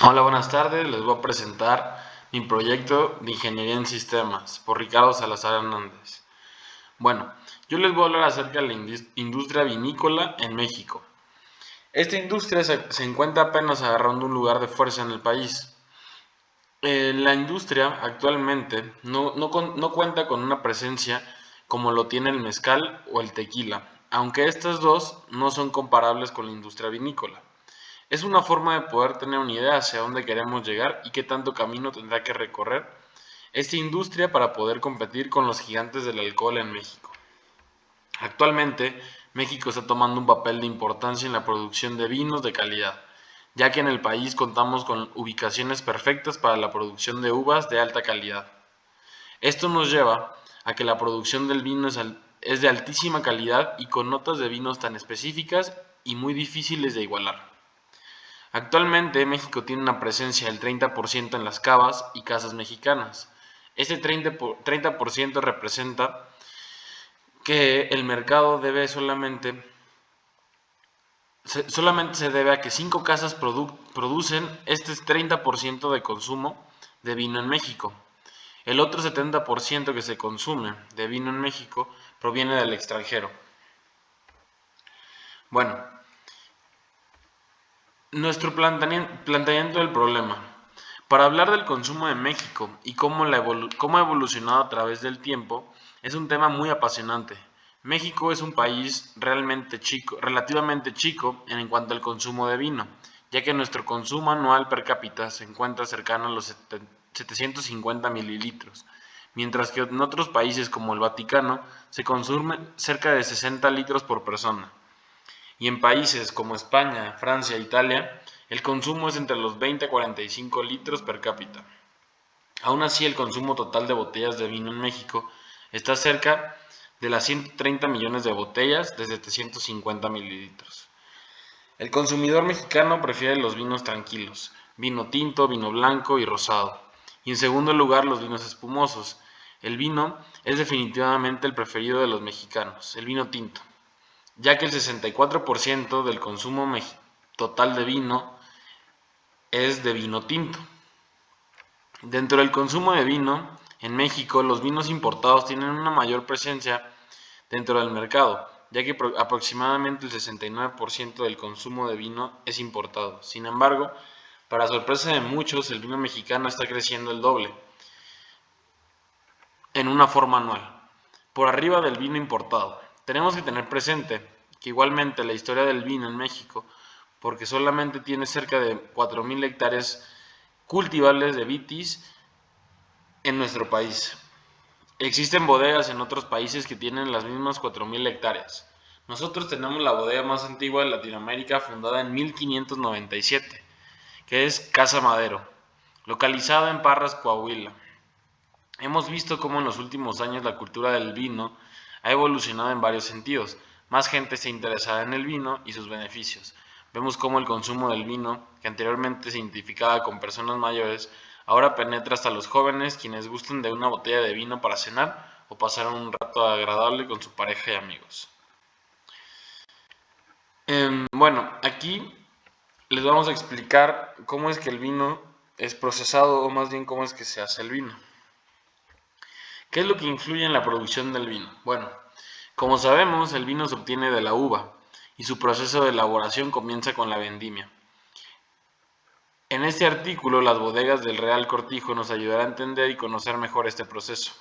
Hola, buenas tardes. Les voy a presentar mi proyecto de Ingeniería en Sistemas por Ricardo Salazar Hernández. Bueno, yo les voy a hablar acerca de la industria vinícola en México. Esta industria se encuentra apenas agarrando un lugar de fuerza en el país. La industria actualmente no cuenta con una presencia como lo tiene el mezcal o el tequila, aunque estas dos no son comparables con la industria vinícola. Es una forma de poder tener una idea hacia dónde queremos llegar y qué tanto camino tendrá que recorrer esta industria para poder competir con los gigantes del alcohol en México. Actualmente, México está tomando un papel de importancia en la producción de vinos de calidad, ya que en el país contamos con ubicaciones perfectas para la producción de uvas de alta calidad. Esto nos lleva a que la producción del vino es de altísima calidad y con notas de vinos tan específicas y muy difíciles de igualar. Actualmente México tiene una presencia del 30% en las cavas y casas mexicanas. Este 30% representa que el mercado solamente se debe a que 5 casas producen este 30% de consumo de vino en México. El otro 70% que se consume de vino en México proviene del extranjero. Bueno, nuestro planteamiento del problema. Para hablar del consumo de México y cómo ha evolucionado a través del tiempo, es un tema muy apasionante. México es un país relativamente chico en cuanto al consumo de vino, ya que nuestro consumo anual per cápita se encuentra cercano a los 750 mililitros, mientras que en otros países como el Vaticano se consume cerca de 60 litros por persona. Y en países como España, Francia e Italia, el consumo es entre los 20 a 45 litros per cápita. Aún así, el consumo total de botellas de vino en México está cerca de las 130 millones de botellas de 750 mililitros. El consumidor mexicano prefiere los vinos tranquilos, vino tinto, vino blanco y rosado. Y en segundo lugar, los vinos espumosos. El vino es definitivamente el preferido de los mexicanos, el vino tinto, ya que el 64% del consumo total de vino es de vino tinto. Dentro del consumo de vino, en México los vinos importados tienen una mayor presencia dentro del mercado, ya que aproximadamente el 69% del consumo de vino es importado. Sin embargo, para sorpresa de muchos, el vino mexicano está creciendo el doble, en una forma anual, por arriba del vino importado. Tenemos que tener presente que igualmente la historia del vino en México, porque solamente tiene cerca de 4.000 hectáreas cultivables de vitis en nuestro país. Existen bodegas en otros países que tienen las mismas 4.000 hectáreas. Nosotros tenemos la bodega más antigua de Latinoamérica, fundada en 1597, que es Casa Madero, localizada en Parras, Coahuila. Hemos visto cómo en los últimos años la cultura del vino ha evolucionado en varios sentidos. Más gente se interesa en el vino y sus beneficios. Vemos cómo el consumo del vino, que anteriormente se identificaba con personas mayores, ahora penetra hasta los jóvenes quienes gustan de una botella de vino para cenar o pasar un rato agradable con su pareja y amigos. Bueno, aquí les vamos a explicar cómo es que el vino es procesado o más bien cómo es que se hace el vino. ¿Qué es lo que influye en la producción del vino? Bueno, como sabemos, el vino se obtiene de la uva y su proceso de elaboración comienza con la vendimia. En este artículo, las bodegas del Real Cortijo nos ayudará a entender y conocer mejor este proceso.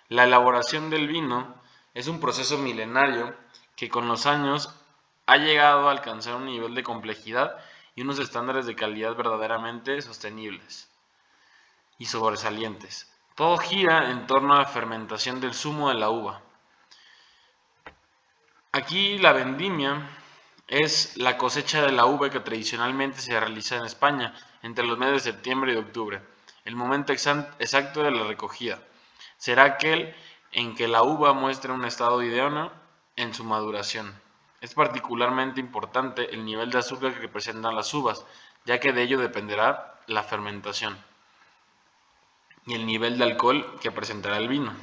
La elaboración del vino es un proceso milenario que con los años ha llegado a alcanzar un nivel de complejidad y unos estándares de calidad verdaderamente sostenibles y sobresalientes. Todo gira en torno a la fermentación del zumo de la uva. Aquí la vendimia es la cosecha de la uva que tradicionalmente se realiza en España entre los meses de septiembre y octubre. El momento exacto de la recogida será aquel en que la uva muestre un estado idóneo en su maduración. Es particularmente importante el nivel de azúcar que presentan las uvas, ya que de ello dependerá la fermentación y el nivel de alcohol que presentará el vino.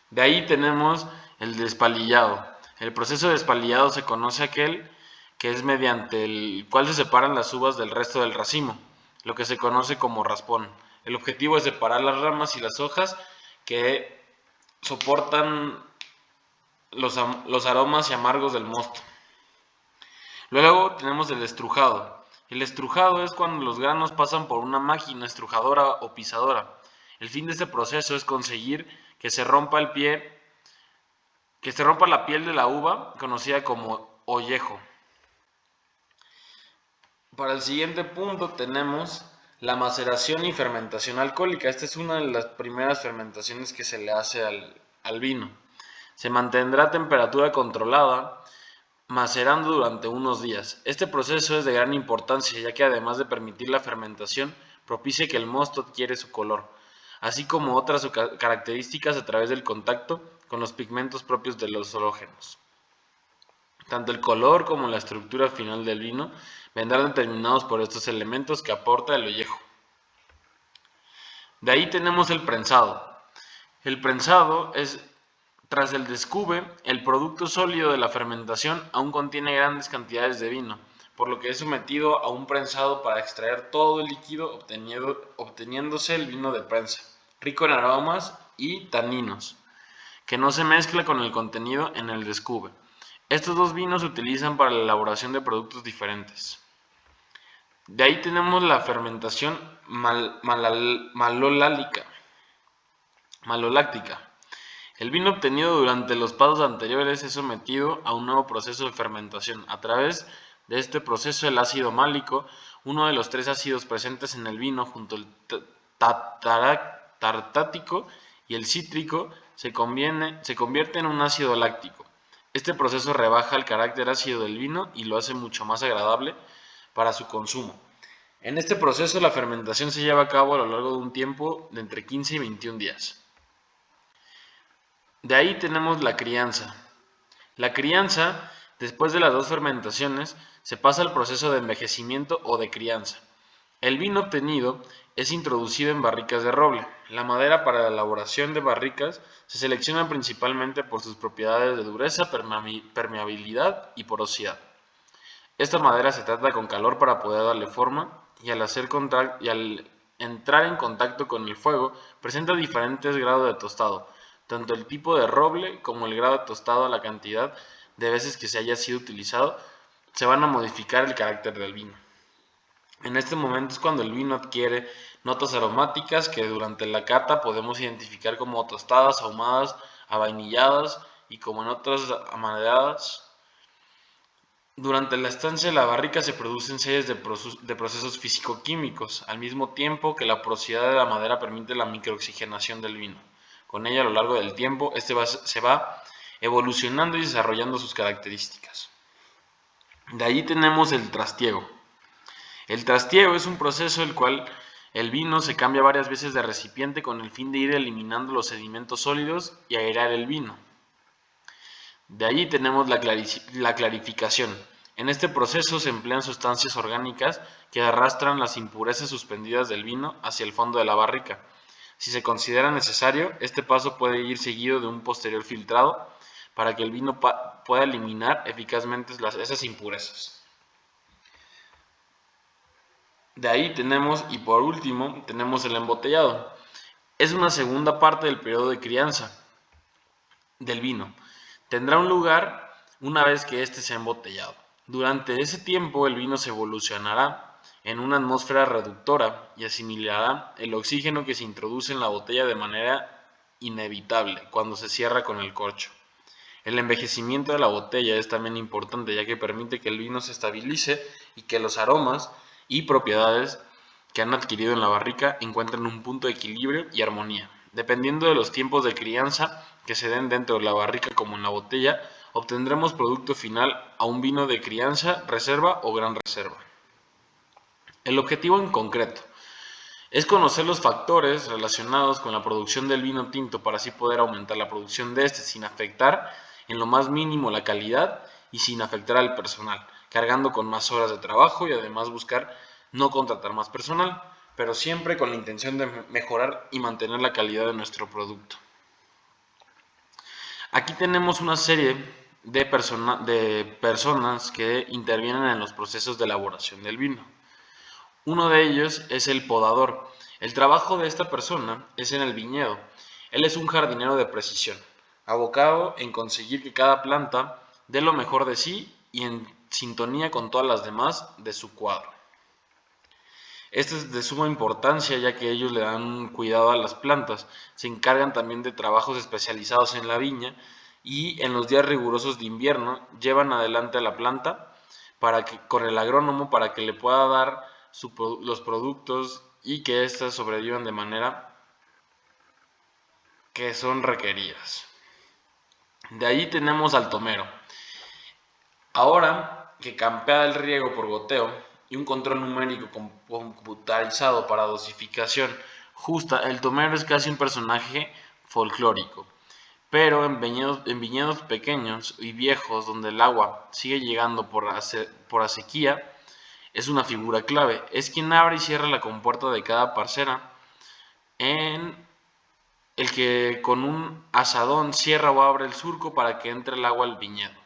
De ahí tenemos el despalillado. El proceso de despalillado se conoce aquel que es mediante el cual se separan las uvas del resto del racimo, lo que se conoce como raspón. El objetivo es separar las ramas y las hojas que soportan los aromas y amargos del mosto. Luego tenemos el estrujado. El estrujado es cuando los granos pasan por una máquina estrujadora o pisadora. El fin de este proceso es conseguir que se rompa la piel de la uva, conocida como ollejo. Para el siguiente punto tenemos la maceración y fermentación alcohólica. Esta es una de las primeras fermentaciones que se le hace al vino. Se mantendrá a temperatura controlada, macerando durante unos días. Este proceso es de gran importancia, ya que además de permitir la fermentación, propicia que el mosto adquiere su color, así como otras características a través del contacto con los pigmentos propios de los orógenos. Tanto el color como la estructura final del vino vendrán determinados por estos elementos que aporta el ollejo. De ahí tenemos el prensado. El prensado es, tras el descube, el producto sólido de la fermentación aún contiene grandes cantidades de vino, por lo que es sometido a un prensado para extraer todo el líquido, obteniéndose el vino de prensa, rico en aromas y taninos, que no se mezcla con el contenido en el descube. Estos dos vinos se utilizan para la elaboración de productos diferentes. De ahí tenemos la fermentación maloláctica. El vino obtenido durante los pasos anteriores es sometido a un nuevo proceso de fermentación. A través de este proceso, el ácido málico, uno de los tres ácidos presentes en el vino, junto al tartático y el cítrico, se convierte en un ácido láctico. Este proceso rebaja el carácter ácido del vino y lo hace mucho más agradable para su consumo. En este proceso la fermentación se lleva a cabo a lo largo de un tiempo de entre 15 y 21 días. De ahí tenemos la crianza. La crianza, después de las dos fermentaciones, se pasa al proceso de envejecimiento o de crianza. El vino obtenido es introducido en barricas de roble. La madera para la elaboración de barricas se selecciona principalmente por sus propiedades de dureza, permeabilidad y porosidad. Esta madera se trata con calor para poder darle forma y al entrar en contacto con el fuego presenta diferentes grados de tostado, tanto el tipo de roble como el grado de tostado, la cantidad de veces que se haya sido utilizado, se van a modificar el carácter del vino. En este momento es cuando el vino adquiere notas aromáticas que durante la cata podemos identificar como tostadas, ahumadas, avainilladas y como en otras amadeadas. Durante la estancia de la barrica se producen series de procesos físico-químicos, al mismo tiempo que la porosidad de la madera permite la microoxigenación del vino. Con ella, a lo largo del tiempo, se va evolucionando y desarrollando sus características. De ahí tenemos el trastiego. El trastiego es un proceso en el cual el vino se cambia varias veces de recipiente con el fin de ir eliminando los sedimentos sólidos y airear el vino. De ahí tenemos la clarificación. En este proceso se emplean sustancias orgánicas que arrastran las impurezas suspendidas del vino hacia el fondo de la barrica. Si se considera necesario, este paso puede ir seguido de un posterior filtrado para que el vino pueda eliminar eficazmente esas impurezas. De ahí tenemos, y por último, tenemos el embotellado. Es una segunda parte del periodo de crianza del vino. Tendrá un lugar una vez que éste sea embotellado. Durante ese tiempo el vino se evolucionará en una atmósfera reductora y asimilará el oxígeno que se introduce en la botella de manera inevitable cuando se cierra con el corcho. El envejecimiento de la botella es también importante, ya que permite que el vino se estabilice y que los aromas y propiedades que han adquirido en la barrica encuentren un punto de equilibrio y armonía. Dependiendo de los tiempos de crianza que se den dentro de la barrica como en la botella, obtendremos producto final a un vino de crianza, reserva o gran reserva. El objetivo en concreto es conocer los factores relacionados con la producción del vino tinto para así poder aumentar la producción de este sin afectar en lo más mínimo la calidad y sin afectar al personal, cargando con más horas de trabajo y además buscar no contratar más personal, pero siempre con la intención de mejorar y mantener la calidad de nuestro producto. Aquí tenemos una serie de personas que intervienen en los procesos de elaboración del vino. Uno de ellos es el podador. El trabajo de esta persona es en el viñedo. Él es un jardinero de precisión, abocado en conseguir que cada planta dé lo mejor de sí y en sintonía con todas las demás de su cuadro. Esto es de suma importancia ya que ellos le dan cuidado a las plantas, se encargan también de trabajos especializados en la viña y en los días rigurosos de invierno llevan adelante a la planta con el agrónomo para que le pueda dar los productos y que éstas sobrevivan de manera que son requeridas. De ahí tenemos al tomero. Ahora que campea el riego por goteo y un control numérico computarizado para dosificación justa, el tomero es casi un personaje folclórico. Pero en viñedos pequeños y viejos donde el agua sigue llegando por acequia, es una figura clave. Es quien abre y cierra la compuerta de cada parcela, en el que con un azadón cierra o abre el surco para que entre el agua al viñedo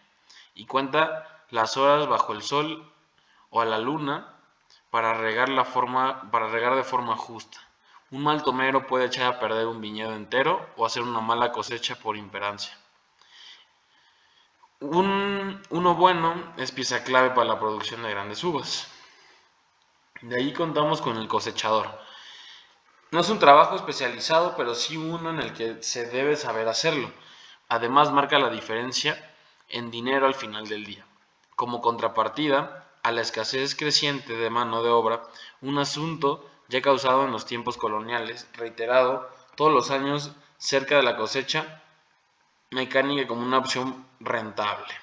y cuenta las horas bajo el sol o a la luna para regar de forma justa. Un mal tomero puede echar a perder un viñedo entero o hacer una mala cosecha por imperancia. Uno bueno es pieza clave para la producción de grandes uvas. De ahí contamos con el cosechador. No es un trabajo especializado, pero sí uno en el que se debe saber hacerlo. Además, marca la diferencia en dinero al final del día. Como contrapartida a la escasez creciente de mano de obra, un asunto ya causado en los tiempos coloniales, reiterado todos los años cerca de la cosecha mecánica como una opción rentable.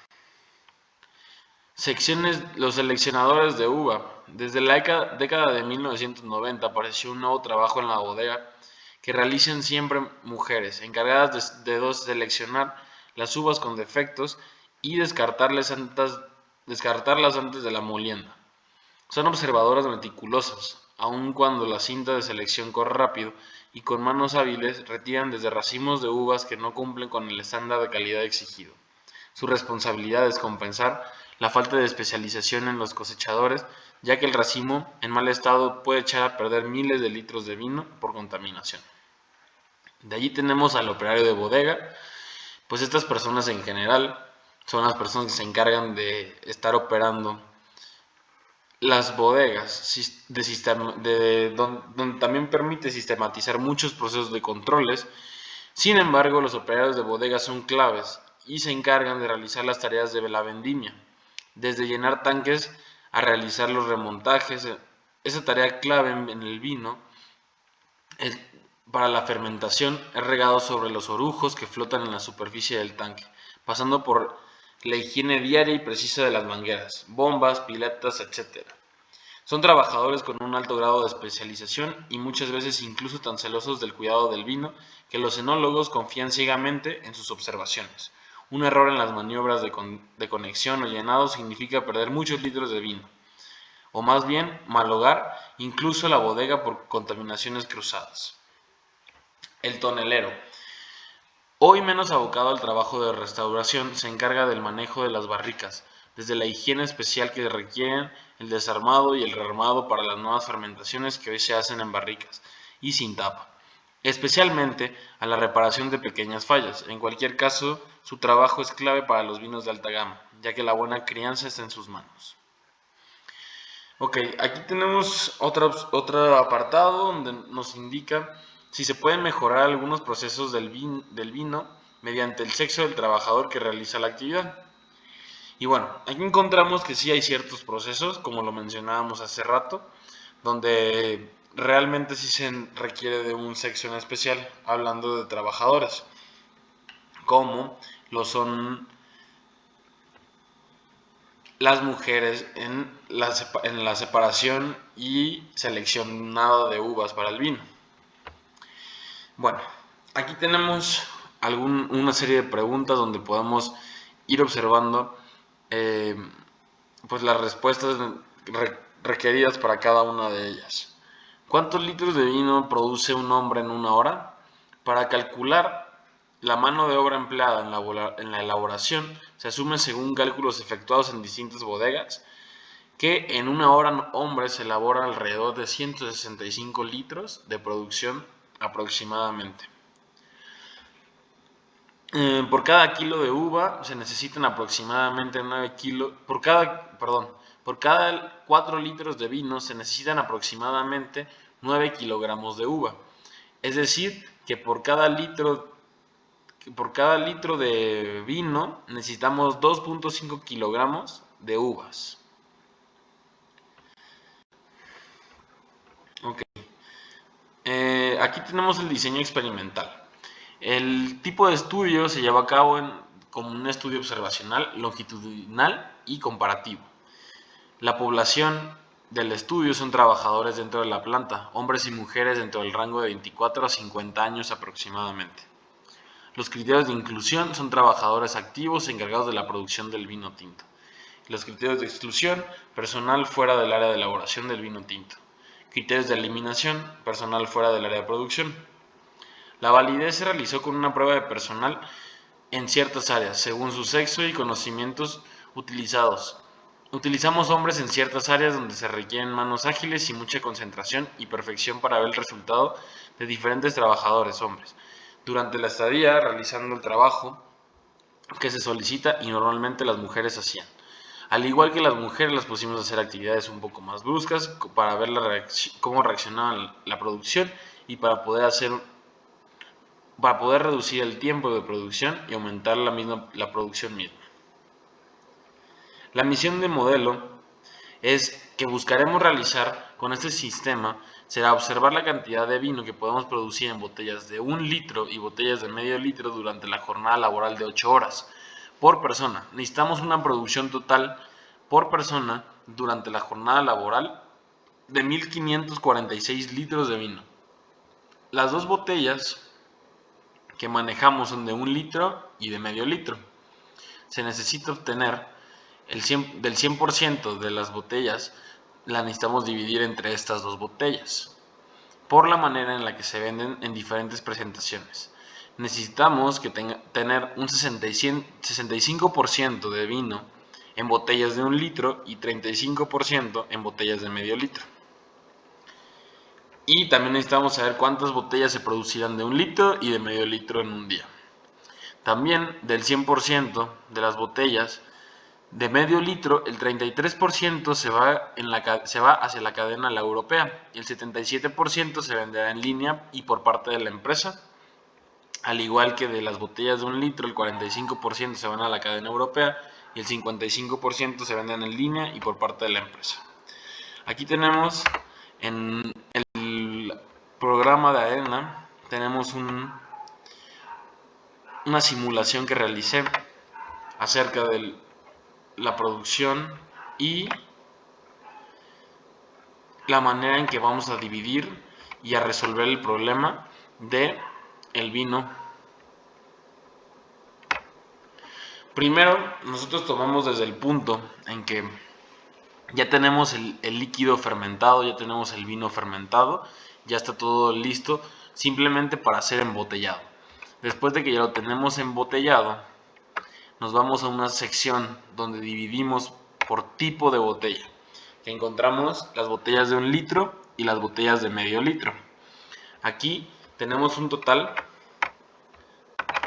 Los seleccionadores de uva. Desde la década de 1990 apareció un nuevo trabajo en la bodega que realizan siempre mujeres, encargadas de seleccionar las uvas con defectos y descartarlas antes de la molienda. Son observadoras meticulosas, aun cuando la cinta de selección corre rápido y con manos hábiles retiran desde racimos de uvas que no cumplen con el estándar de calidad exigido. Su responsabilidad es compensar la falta de especialización en los cosechadores, ya que el racimo en mal estado puede echar a perder miles de litros de vino por contaminación. De allí tenemos al operario de bodega, pues estas personas en general son las personas que se encargan de estar operando las bodegas, donde también permite sistematizar muchos procesos de controles. Sin embargo, los operarios de bodegas son claves y se encargan de realizar las tareas de la vendimia, desde llenar tanques a realizar los remontajes. Esa tarea clave en el vino es, para la fermentación es regado sobre los orujos que flotan en la superficie del tanque, pasando por la higiene diaria y precisa de las mangueras, bombas, piletas, etc. Son trabajadores con un alto grado de especialización y muchas veces incluso tan celosos del cuidado del vino que los enólogos confían ciegamente en sus observaciones. Un error en las maniobras de conexión o llenado significa perder muchos litros de vino, o más bien malogar incluso la bodega por contaminaciones cruzadas. El tonelero. Hoy menos abocado al trabajo de restauración, se encarga del manejo de las barricas, desde la higiene especial que requieren, el desarmado y el rearmado para las nuevas fermentaciones que hoy se hacen en barricas y sin tapa, especialmente a la reparación de pequeñas fallas. En cualquier caso, su trabajo es clave para los vinos de alta gama, ya que la buena crianza está en sus manos. Ok, aquí tenemos otro apartado donde nos indica si se pueden mejorar algunos procesos del vino mediante el sexo del trabajador que realiza la actividad. Y bueno, aquí encontramos que sí hay ciertos procesos, como lo mencionábamos hace rato, donde realmente sí se requiere de un sexo en especial, hablando de trabajadores, como lo son las mujeres en la separación y seleccionado de uvas para el vino. Bueno, aquí tenemos una serie de preguntas donde podemos ir observando pues las respuestas requeridas para cada una de ellas. ¿Cuántos litros de vino produce un hombre en una hora? Para calcular La mano de obra empleada en la elaboración se asume según cálculos efectuados en distintas bodegas, que en una hora hombre se elabora alrededor de 165 litros de producción aproximadamente. Por cada kilo de uva se necesitan aproximadamente 9 kilos, por cada 4 litros de vino se necesitan aproximadamente 9 kilogramos de uva. Es decir, que por cada litro de vino necesitamos 2.5 kilogramos de uvas. Ok. Aquí tenemos el diseño experimental. El tipo de estudio se lleva a cabo como un estudio observacional, longitudinal y comparativo. La población del estudio son trabajadores dentro de la planta, hombres y mujeres dentro del rango de 24 a 50 años aproximadamente. Los criterios de inclusión son trabajadores activos encargados de la producción del vino tinto. Los criterios de exclusión, personal fuera del área de elaboración del vino tinto. Criterios de eliminación, personal fuera del área de producción. La validez se realizó con una prueba de personal en ciertas áreas, según su sexo y conocimientos utilizados. Utilizamos hombres en ciertas áreas donde se requieren manos ágiles y mucha concentración y perfección para ver el resultado de diferentes trabajadores hombres durante la estadía realizando el trabajo que se solicita y normalmente las mujeres hacían. Al igual que las mujeres, las pusimos a hacer actividades un poco más bruscas para ver cómo reaccionaba la producción y para poder reducir el tiempo de producción y aumentar la producción misma. La misión de modelo es que buscaremos realizar con este sistema será observar la cantidad de vino que podemos producir en botellas de 1 litro y botellas de medio litro durante la jornada laboral de 8 horas por persona. Necesitamos una producción total por persona durante la jornada laboral de 1546 litros de vino. Las dos botellas que manejamos son de 1 litro y de medio litro. Se necesita obtener del 100% de las botellas, la necesitamos dividir entre estas dos botellas, por la manera en la que se venden en diferentes presentaciones. Necesitamos tener un 65% de vino en botellas de 1 litro y 35% en botellas de medio litro. Y también necesitamos saber cuántas botellas se producirán de 1 litro y de medio litro en un día. También del 100% de las botellas de medio litro, el 33% se va hacia la cadena la europea y el 77% se venderá en línea y por parte de la empresa. Al igual que de las botellas de 1 litro, el 45% se van a la cadena europea y el 55% se venden en línea y por parte de la empresa. Aquí tenemos en el programa de AENA, tenemos una simulación que realicé acerca de la producción y la manera en que vamos a dividir y a resolver el problema de el vino. Primero, nosotros tomamos desde el punto en que ya tenemos el líquido fermentado, ya tenemos el vino fermentado, ya está todo listo simplemente para ser embotellado. Después de que ya lo tenemos embotellado, nos vamos a una sección donde dividimos por tipo de botella, que encontramos las botellas de 1 litro y las botellas de medio litro. Aquí tenemos un total,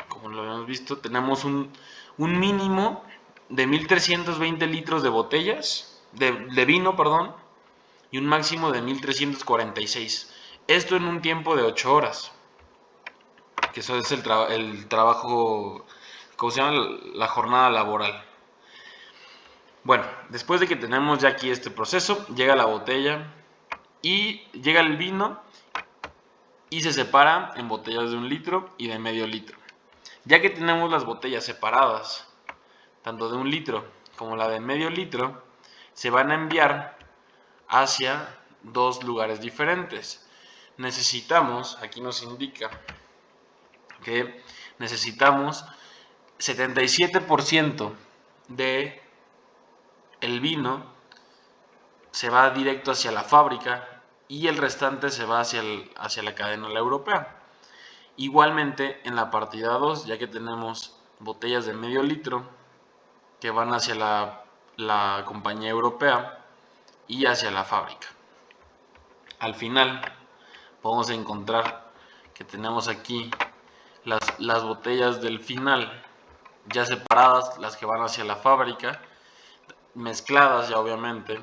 como lo habíamos visto, tenemos un mínimo de 1320 litros de botellas, de vino, perdón, y un máximo de 1346. Esto en un tiempo de 8 horas, que eso es el trabajo, ¿cómo se llama? La jornada laboral. Bueno, después de que tenemos ya aquí este proceso, llega la botella y llega el vino y se separa en botellas de 1 litro y de medio litro. Ya que tenemos las botellas separadas, tanto de 1 litro como la de medio litro, se van a enviar hacia dos lugares diferentes. Necesitamos, aquí nos indica que necesitamos 77% de el vino se va directo hacia la fábrica y el restante se va hacia la cadena la europea. Igualmente en la partida 2, ya que tenemos botellas de medio litro que van hacia la compañía europea y hacia la fábrica. Al final vamos a encontrar que tenemos aquí las botellas del final ya separadas, las que van hacia la fábrica, mezcladas ya obviamente.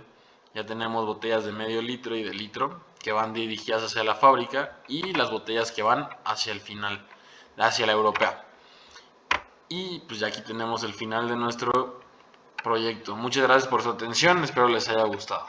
Ya tenemos botellas de medio litro y de litro que van dirigidas hacia la fábrica y las botellas que van hacia el final, hacia la europea. Y pues ya aquí tenemos el final de nuestro proyecto. Muchas gracias por su atención, espero les haya gustado.